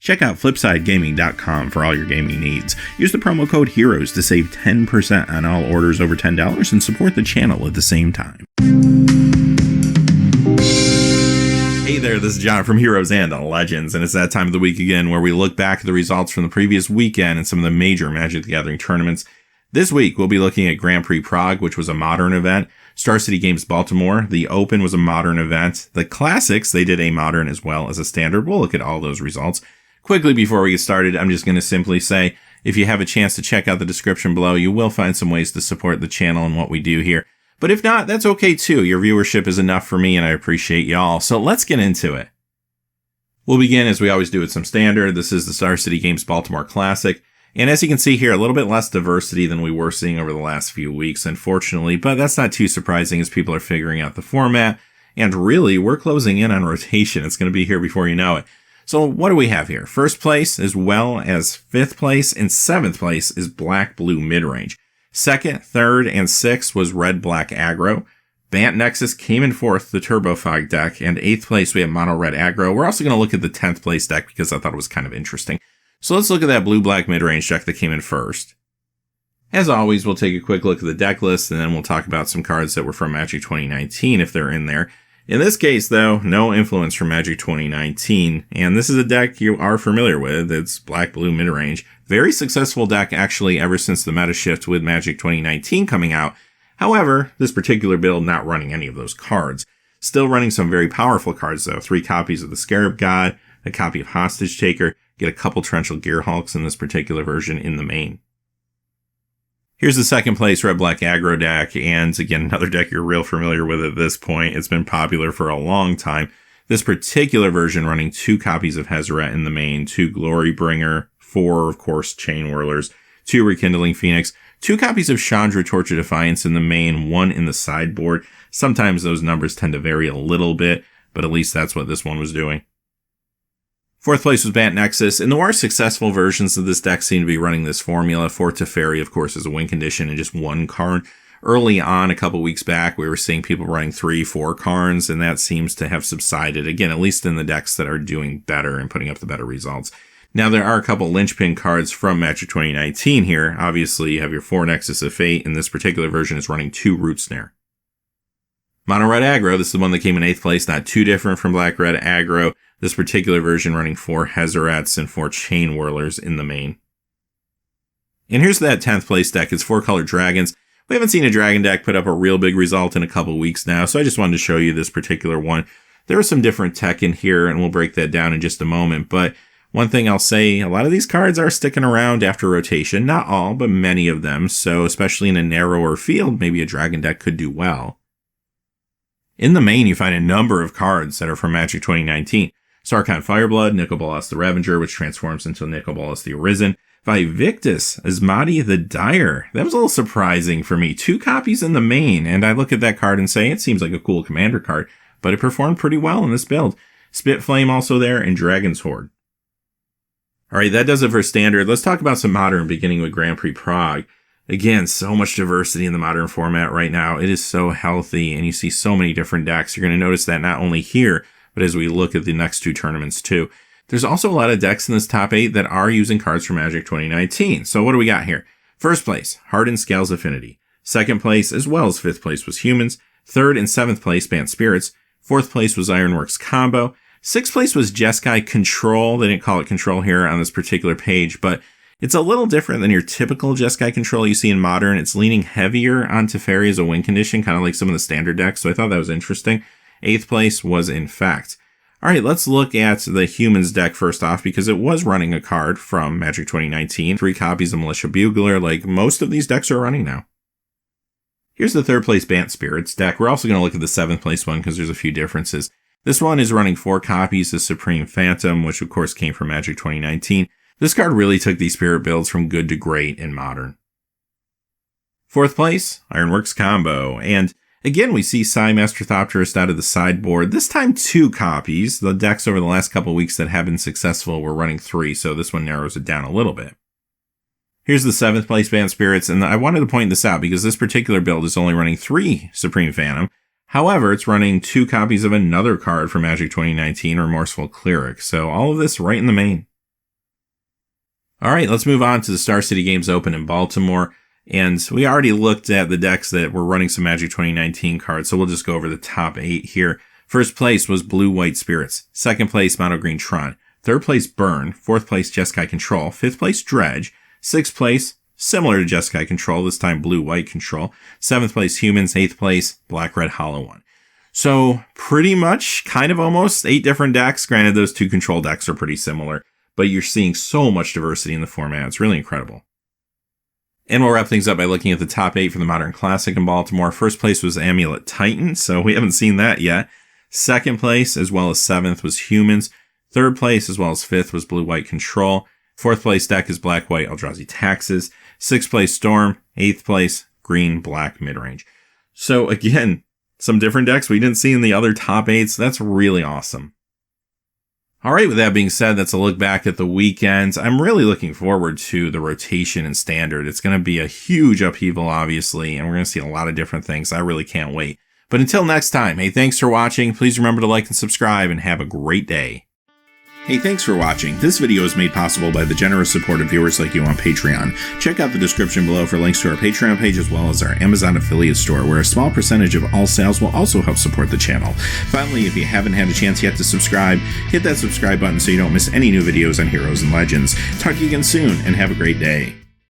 Check out FlipsideGaming.com for all your gaming needs. Use the promo code HEROES to save 10% on all orders over $10 and support the channel at the same time. Hey there, this is John from Heroes and Legends, and it's that time of the week again where we look back at the results from the previous weekend and some of the major Magic the Gathering tournaments. This week, we'll be looking at Grand Prix Prague, which was a modern event. Star City Games Baltimore, the Open was a modern event. The Classics, they did a modern as well as a standard. We'll look at all those results. Quickly before we get started, I'm just going to simply say, if you have a chance to check out the description below, you will find some ways to support the channel and what we do here. But if not, that's okay too. Your viewership is enough for me and I appreciate y'all. So let's get into it. We'll begin as we always do with some standard. This is the Star City Games Baltimore Classic. And as you can see here, a little bit less diversity than we were seeing over the last few weeks, unfortunately. But that's not too surprising as people are figuring out the format. And really, we're closing in on rotation. It's going to be here before you know it. So what do we have here? First place as well as fifth place and seventh place is black-blue midrange. Second, third, and sixth was red-black aggro. Bant Nexus came in fourth, the Turbo Fog deck, and eighth place we have mono-red aggro. We're also going to look at the 10th place deck because I thought it was kind of interesting. So let's look at that blue-black midrange deck that came in first. As always, we'll take a quick look at the deck list, and then we'll talk about some cards that were from Magic 2019 if they're in there. In this case, though, no influence from Magic 2019, and this is a deck you are familiar with. It's black-blue midrange. Very successful deck, actually, ever since the meta shift with Magic 2019 coming out. However, this particular build not running any of those cards. Still running some very powerful cards, though. 3 copies of the Scarab God, a copy of Hostage Taker, get a couple Torrential Gearhulks in this particular version in the main. Here's the second place red-black aggro deck, and again, another deck you're real familiar with at this point. It's been popular for a long time. This particular version running 2 copies of Hezret in the main, 2 Glorybringer, 4, of course, Chain Whirlers, 2 Rekindling Phoenix, 2 copies of Chandra Torch of Defiance in the main, 1 in the sideboard. Sometimes those numbers tend to vary a little bit, but at least that's what this one was doing. Fourth place was Bant Nexus, and the more successful versions of this deck seem to be running this formula. Fort Teferi, of course, is a win condition and just 1 card. Early on, a couple weeks back, we were seeing people running 3, 4 cards, and that seems to have subsided, again, at least in the decks that are doing better and putting up the better results. Now, there are a couple linchpin cards from Magic 2019 here. Obviously, you have your 4 Nexus of Fate, and this particular version is running 2 Root Snare. Mono Red Aggro, this is the one that came in 8th place, not too different from Black Red Aggro. This particular version running 4 Hezrets and 4 Chain Whirlers in the main. And here's that 10th place deck. It's 4-color dragons. We haven't seen a dragon deck put up a real big result in a couple weeks now, so I just wanted to show you this particular one. There was some different tech in here, and we'll break that down in just a moment, but one thing I'll say, a lot of these cards are sticking around after rotation. Not all, but many of them, so especially in a narrower field, maybe a dragon deck could do well. In the main, you find a number of cards that are from Magic 2019. Sarkhan Fireblood, Nicol Bolas the Revenger, which transforms into Nicol Bolas the Arisen. Vivictus, Asmadi the Dire. That was a little surprising for me. 2 copies in the main, and I look at that card and say, it seems like a cool commander card, but it performed pretty well in this build. Spitflame also there, and Dragon's Horde. Alright, that does it for standard. Let's talk about some modern, beginning with Grand Prix Prague. Again, so much diversity in the modern format right now. It is so healthy, and you see so many different decks. You're going to notice that not only here, but as we look at the next 2 tournaments too. There's also a lot of decks in this top 8 that are using cards from Magic 2019. So what do we got here? First place, Hardened Scales Affinity. Second place, as well as 5th place, was Humans. Third and 7th place, Bant Spirits. 4th place was Ironworks Combo. 6th place was Jeskai Control. They didn't call it Control here on this particular page, but it's a little different than your typical Jeskai Control you see in Modern. It's leaning heavier on Teferi as a win condition, kind of like some of the standard decks, so I thought that was interesting. 8th place was Infect. Alright, let's look at the Humans deck first off, because it was running a card from Magic 2019. 3 copies of Militia Bugler, like most of these decks are running now. Here's the 3rd place Bant Spirits deck. We're also going to look at the 7th place one, because there's a few differences. This one is running 4 copies of Supreme Phantom, which of course came from Magic 2019. This card really took these Spirit builds from good to great in Modern. 4th place, Ironworks Combo, and again, we see Psy Master Thopterist out of the sideboard. This time 2 copies. The decks over the last couple weeks that have been successful were running 3, so this one narrows it down a little bit. Here's the 7th place Bant Spirits, and I wanted to point this out because this particular build is only running 3 Supreme Phantom. However, it's running 2 copies of another card from Magic 2019, Remorseful Cleric, so all of this right in the main. All right, let's move on to the Star City Games Open in Baltimore. And we already looked at the decks that were running some Magic 2019 cards, so we'll just go over the top 8 here. First place was Blue-White Spirits. Second place, Mono Green Tron. Third place, Burn. Fourth place, Jeskai Control. Fifth place, Dredge. Sixth place, similar to Jeskai Control, this time Blue-White Control. Seventh place, Humans. Eighth place, Black-Red Hollow One. So pretty much, kind of almost 8 different decks. Granted, those 2 control decks are pretty similar, but you're seeing so much diversity in the format. It's really incredible. And we'll wrap things up by looking at the top 8 for the Modern Classic in Baltimore. First place was Amulet Titan, so we haven't seen that yet. Second place, as well as 7th, was Humans. Third place, as well as 5th, was Blue-White Control. Fourth place deck is Black-White Eldrazi Taxes. Sixth place, Storm. Eighth place, Green-Black Midrange. So again, some different decks we didn't see in the other top 8s. That's really awesome. All right, with that being said, that's a look back at the weekends. I'm really looking forward to the rotation and Standard. It's going to be a huge upheaval, obviously, and we're going to see a lot of different things. I really can't wait. But until next time, hey, thanks for watching. Please remember to like and subscribe, and have a great day. Hey, thanks for watching. This video is made possible by the generous support of viewers like you on Patreon. Check out the description below for links to our Patreon page as well as our Amazon affiliate store, where a small percentage of all sales will also help support the channel. Finally, if you haven't had a chance yet to subscribe, hit that subscribe button so you don't miss any new videos on Heroes and Legends. Talk to you again soon, and have a great day.